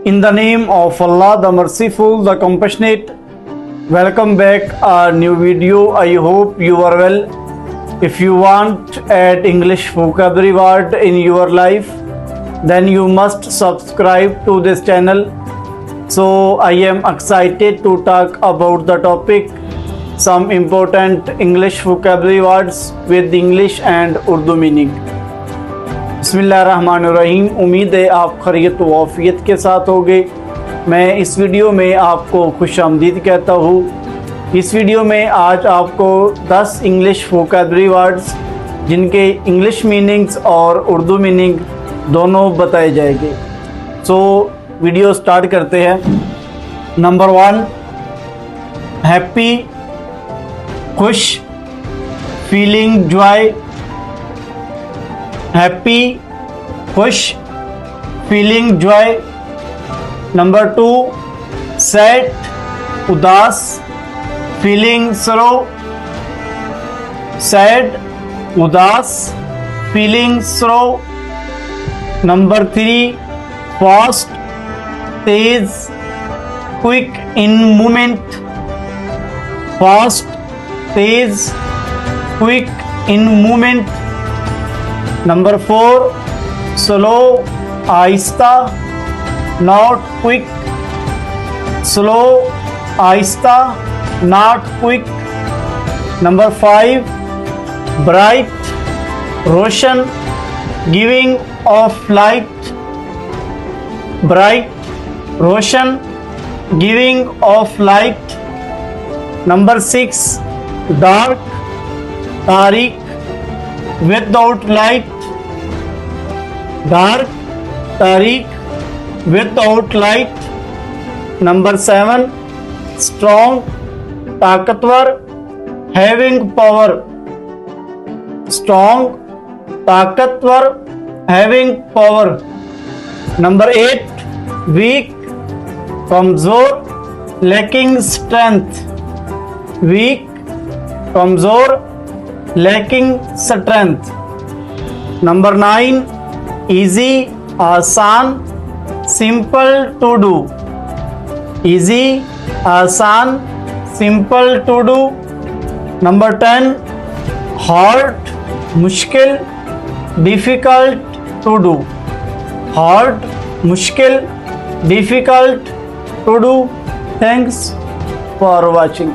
In the name of Allah, the Merciful, the Compassionate, welcome back our new video. I hope you are well. If you want to add English vocabulary word in your life, then you must subscribe to this channel. So I am excited to talk about the topic, some important English vocabulary words with English and Urdu meaning. बिस्मिल्लाहिर्रहमानिर्रहीम। उम्मीद है आप खैरियत व आफियत के साथ होंगे। मैं इस वीडियो में आपको खुशामदीद कहता हूँ। इस वीडियो में आज आपको 10 इंग्लिश वोकैबुलरी वर्ड्स जिनके इंग्लिश मीनिंग्स और उर्दू मीनिंग दोनों बताए जाएंगे। सो वीडियो स्टार्ट करते हैं। नंबर 1, हैप्पी, खुश, फीलिंग जॉय। हैप्पी, खुश, फीलिंग जॉय। नंबर 2, सैड, उदास, फीलिंग सरो। सैड, उदास, फीलिंग सरो। Number 3, fast, Tej, quick in movement. Fast, Tej, quick in movement. Number 4, slow, आहिस्ता, नॉट क्विक। स्लो, आहिस्ता, not quick. Number 5, bright, Roshan, giving of light. Bright, Roshan, giving of light. Number 6, dark, Tariq, without light। Dark, Tariq, without light। Number 7, strong, ताकतवर, having power। strong, ताकतवर, having power। Number 8, weak, कमजोर, lacking strength। weak, कमजोर, lacking strength। Number 9, easy, आसान, simple to do। easy, आसान, simple to do। Number 10, hard, मुश्किल, difficult to do। hard, मुश्किल, difficult to do। Thanks for watching.